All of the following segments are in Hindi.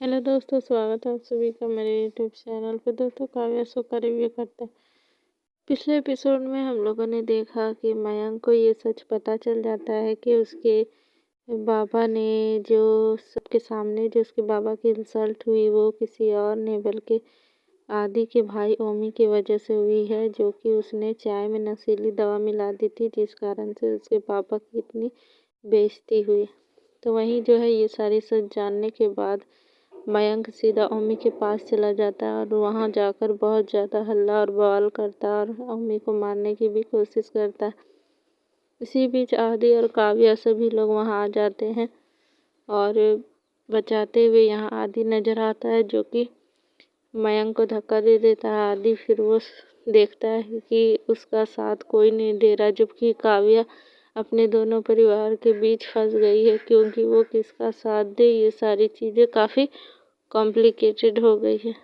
हेलो दोस्तों, स्वागत है आप सभी का मेरे यूट्यूब चैनल पे। दोस्तों, काव्या शो का रिव्यू करते हैं। पिछले एपिसोड में हम लोगों ने देखा कि मयंक को ये सच पता चल जाता है कि उसके बाबा ने जो सबके सामने जो उसके बाबा की इंसल्ट हुई वो किसी और ने बल्कि आदि के भाई ओमी की वजह से हुई है, जो कि उसने चाय में नशीली दवा मिला दी थी, जिस कारण से उसके पापा की इतनी बेइज्जती हुई। तो वहीं जो है ये सारी सच जानने के बाद मयंक सीधा ओमी के पास चला जाता है और वहां जाकर बहुत ज़्यादा हल्ला और बवाल करता है और ओमी को मारने की भी कोशिश करता है। इसी बीच आदि और काव्या सभी लोग वहां आ जाते हैं और बचाते हुए यहाँ आदि नजर आता है, जो कि मयंक को धक्का दे देता है। आदि फिर वो देखता है कि उसका साथ कोई नहीं दे रहा, जबकि काव्या अपने दोनों परिवार के बीच फंस गई है, क्योंकि वो किसका साथ दे, ये सारी चीज़ें काफ़ी कॉम्प्लिकेटेड हो गई है।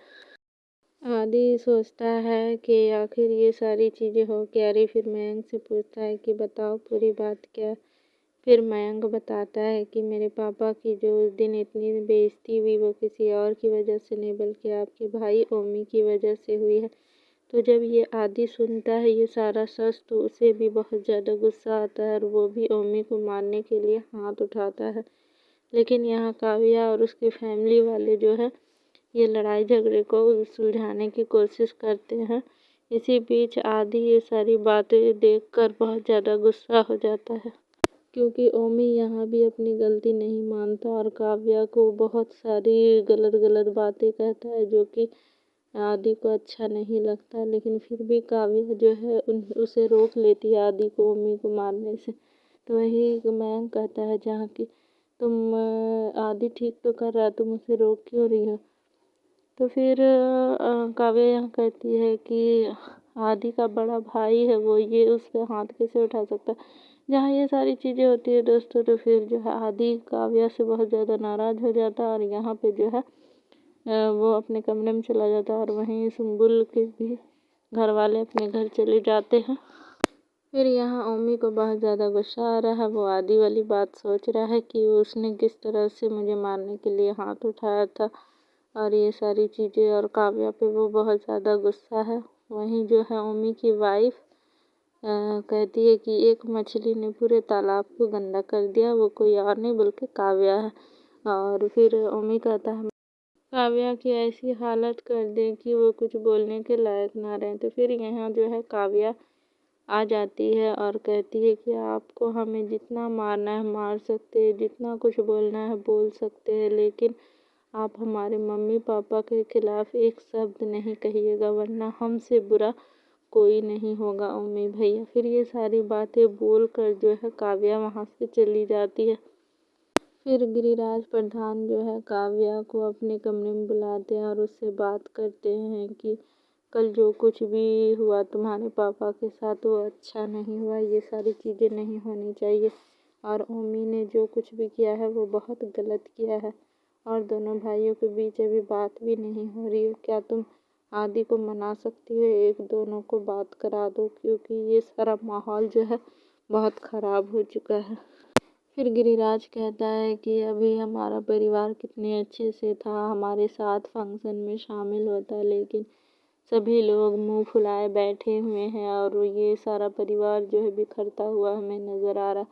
आदि सोचता है कि आखिर ये सारी चीज़ें हो क्या रही। फिर मयंक से पूछता है कि बताओ पूरी बात क्या। फिर मयंक बताता है कि मेरे पापा की जो उस दिन इतनी बेइज्जती हुई वो किसी और की वजह से नहीं बल्कि आपके भाई ओमी की वजह से हुई है। तो जब ये आदि सुनता है ये सारा सच तो उसे भी बहुत ज़्यादा गुस्सा आता है और वो भी ओमी को मारने के लिए हाथ उठाता है। लेकिन यहाँ काव्या और उसके फैमिली वाले जो है ये लड़ाई झगड़े को सुलझाने की कोशिश करते हैं। इसी बीच आदि ये सारी बातें देखकर बहुत ज़्यादा गुस्सा हो जाता है, क्योंकि ओमी यहाँ भी अपनी गलती नहीं मानता और काव्या को बहुत सारी गलत गलत बातें कहता है, जो कि आदि को अच्छा नहीं लगता। लेकिन फिर भी काव्या जो है उसे रोक लेती है आदि को ओमी को मारने से। तो वही मयंक कहता है जहाँ कि तुम आदि ठीक तो कर रहा है, तुम उसे रोक क्यों रही हो। तो फिर काव्या यहाँ कहती है कि आदि का बड़ा भाई है वो, ये उसके हाथ कैसे उठा सकता है। जहाँ ये सारी चीज़ें होती है दोस्तों, तो फिर जो है आदि काव्या से बहुत ज़्यादा नाराज़ हो जाता है और यहाँ पे जो है वो अपने कमरे में चला जाता है और वहीं सुम्बुल के भी घर वाले अपने घर चले जाते हैं। फिर यहाँ ओमी को बहुत ज़्यादा गुस्सा आ रहा है। वो आदि वाली बात सोच रहा है कि उसने किस तरह से मुझे मारने के लिए हाथ उठाया था और ये सारी चीज़ें, और काव्या पे वो बहुत ज़्यादा गुस्सा है। वहीं जो है ओमी की वाइफ कहती है कि एक मछली ने पूरे तालाब को गंदा कर दिया, वो कोई और नहीं बल्कि काव्या है। और फिर ओमी कहता है काव्या की ऐसी हालत कर दे कि वो कुछ बोलने के लायक ना रहे। तो फिर यहाँ जो है काव्या आ जाती है और कहती है कि आपको हमें जितना मारना है मार सकते हैं, जितना कुछ बोलना है बोल सकते हैं, लेकिन आप हमारे मम्मी पापा के खिलाफ एक शब्द नहीं कहिएगा, वरना हमसे बुरा कोई नहीं होगा ओमी भैया। फिर ये सारी बातें बोल कर जो है काव्या वहाँ से चली जाती है। फिर गिरिराज प्रधान जो है काव्या को अपने कमरे में बुलाते हैं और उससे बात करते हैं कि कल जो कुछ भी हुआ तुम्हारे पापा के साथ वो अच्छा नहीं हुआ, ये सारी चीज़ें नहीं होनी चाहिए और ओमी ने जो कुछ भी किया है वो बहुत गलत किया है और दोनों भाइयों के बीच अभी बात भी नहीं हो रही है। क्या तुम आदि को मना सकती हो, एक दोनों को बात करा दो, क्योंकि ये सारा माहौल जो है बहुत ख़राब हो चुका है। फिर गिरिराज कहता है कि अभी हमारा परिवार कितने अच्छे से था, हमारे साथ फंक्शन में शामिल होता, लेकिन सभी लोग मुंह फुलाए बैठे हुए हैं और ये सारा परिवार जो है बिखरता हुआ हमें नज़र आ रहा।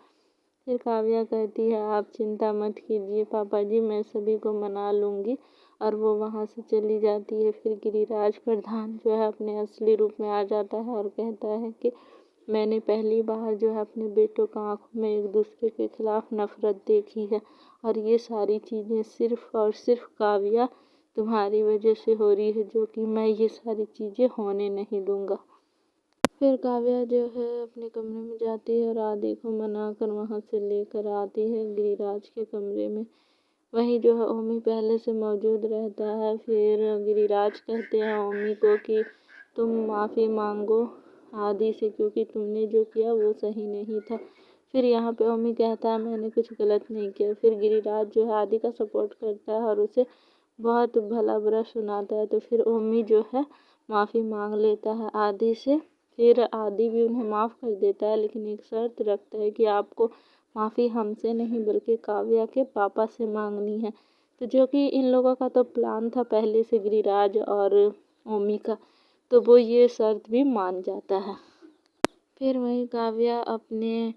फिर काव्या कहती है आप चिंता मत कीजिए पापा जी, मैं सभी को मना लूँगी, और वो वहाँ से चली जाती है। फिर गिरिराज प्रधान जो है अपने असली रूप में आ जाता है और कहता है कि मैंने पहली बार जो है अपने बेटों का आंखों में एक दूसरे के खिलाफ नफरत देखी है और ये सारी चीज़ें सिर्फ और सिर्फ काव्या तुम्हारी वजह से हो रही है, जो कि मैं ये सारी चीज़ें होने नहीं दूंगा। फिर काव्या जो है अपने कमरे में जाती है और आदि को मनाकर वहाँ से लेकर आती है गिरिराज के कमरे में। वहीं जो है ओमी पहले से मौजूद रहता है। फिर गिरिराज कहते हैं ओमी को कि तुम माफ़ी मांगो आदि से, क्योंकि तुमने जो किया वो सही नहीं था। फिर यहाँ पे ओमी कहता है मैंने कुछ गलत नहीं किया। फिर गिरिराज जो है आदि का सपोर्ट करता है और उसे बहुत भला बुरा सुनाता है। तो फिर ओमी जो है माफ़ी मांग लेता है आदि से। फिर आदि भी उन्हें माफ़ कर देता है, लेकिन एक शर्त रखता है कि आपको माफ़ी हमसे नहीं बल्कि काव्या के पापा से मांगनी है। तो जो कि इन लोगों का तो प्लान था पहले से, गिरिराज और ओमी का, तो वो ये शर्त भी मान जाता है। फिर वही काव्या अपने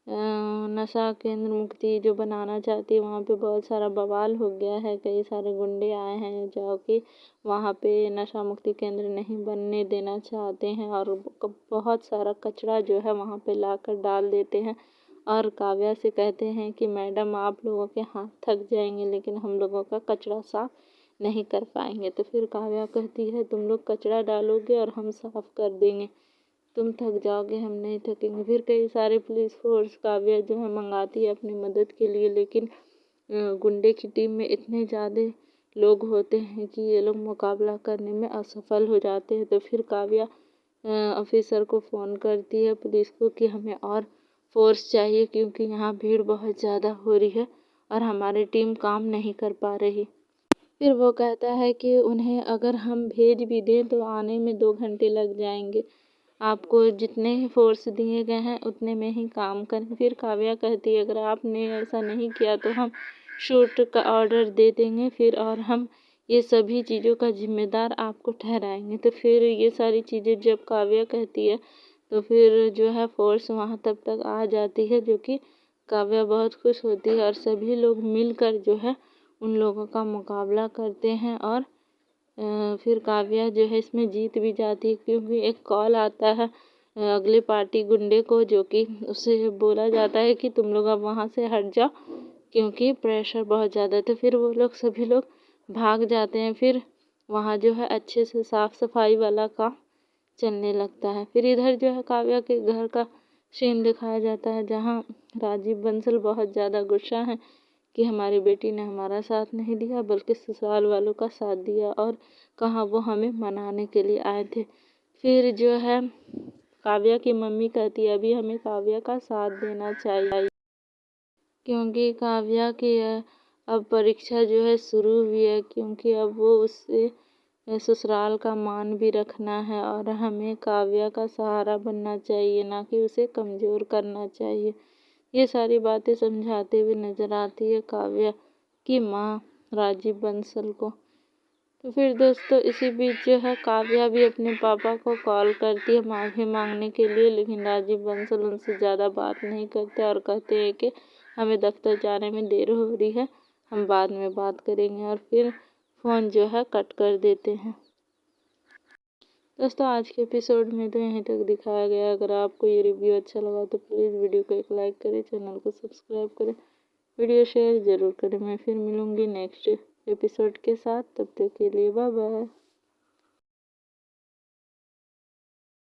नशा केंद्र मुक्ति जो बनाना चाहती है, वहाँ पे बहुत सारा बवाल हो गया है। कई सारे गुंडे आए हैं जो कि वहाँ पे नशा मुक्ति केंद्र नहीं बनने देना चाहते हैं और बहुत सारा कचरा जो है वहाँ पे लाकर डाल देते हैं और काव्या से कहते हैं कि मैडम आप लोगों के हाथ थक जाएंगे लेकिन हम लोगों का कचरा साफ नहीं कर पाएंगे। तो फिर काव्या कहती है तुम लोग कचरा डालोगे और हम साफ कर देंगे, तुम थक जाओगे हम नहीं थकेंगे। फिर कई सारे पुलिस फोर्स काव्या जो है मंगाती है अपनी मदद के लिए, लेकिन गुंडे की टीम में इतने ज़्यादा लोग होते हैं कि ये लोग मुकाबला करने में असफल हो जाते हैं। तो फिर काव्या ऑफिसर को फ़ोन करती है पुलिस को कि हमें और फोर्स चाहिए क्योंकि यहाँ भीड़ बहुत ज़्यादा हो रही है और हमारी टीम काम नहीं कर पा रही। फिर वो कहता है कि उन्हें अगर हम भेज भी दें तो आने में 2 घंटे लग जाएंगे, आपको जितने ही फोर्स दिए गए हैं उतने में ही काम करें। फिर काव्या कहती है अगर आपने ऐसा नहीं किया तो हम शूट का ऑर्डर दे देंगे फिर, और हम ये सभी चीज़ों का जिम्मेदार आपको ठहराएंगे। तो फिर ये सारी चीज़ें जब काव्या कहती है तो फिर जो है फोर्स वहाँ तब तक आ जाती है, जो कि काव्या बहुत खुश होती है और सभी लोग मिलकर जो है उन लोगों का मुकाबला करते हैं और फिर काव्या जो है इसमें जीत भी जाती है क्योंकि एक कॉल आता है अगले पार्टी गुंडे को, जो कि उससे बोला जाता है कि तुम लोग अब वहाँ से हट जाओ क्योंकि प्रेशर बहुत ज़्यादा है। तो फिर वो लोग सभी लोग भाग जाते हैं। फिर वहाँ जो है अच्छे से साफ सफाई वाला काम चलने लगता है। फिर इधर जो है काव्या के घर का सीन दिखाया जाता है जहाँ राजीव बंसल बहुत ज़्यादा गुस्सा है कि हमारी बेटी ने हमारा साथ नहीं दिया बल्कि ससुराल वालों का साथ दिया और कहाँ वो हमें मनाने के लिए आए थे। फिर जो है काव्या की मम्मी कहती है अभी हमें काव्या का साथ देना चाहिए क्योंकि काव्या की अब परीक्षा जो है शुरू हुई है, क्योंकि अब वो उससे ससुराल का मान भी रखना है और हमें काव्या का सहारा बनना चाहिए, ना कि उसे कमज़ोर करना चाहिए। ये सारी बातें समझाते हुए नज़र आती है काव्या की माँ राजीव बंसल को। तो फिर दोस्तों इसी बीच जो है काव्या भी अपने पापा को कॉल करती है माफ़ी मांगने के लिए, लेकिन राजीव बंसल उनसे ज़्यादा बात नहीं करते और कहते हैं कि हमें दफ्तर जाने में देर हो रही है, हम बाद में बात करेंगे, और फिर फ़ोन जो है कट कर देते हैं। दोस्तों आज के एपिसोड में तो यहीं तक दिखाया गया। अगर आपको ये रिव्यू अच्छा लगा तो प्लीज़ वीडियो को एक लाइक करें, चैनल को सब्सक्राइब करें, वीडियो शेयर ज़रूर करें। मैं फिर मिलूँगी नेक्स्ट एपिसोड के साथ, तब तक के लिए बाय बाय।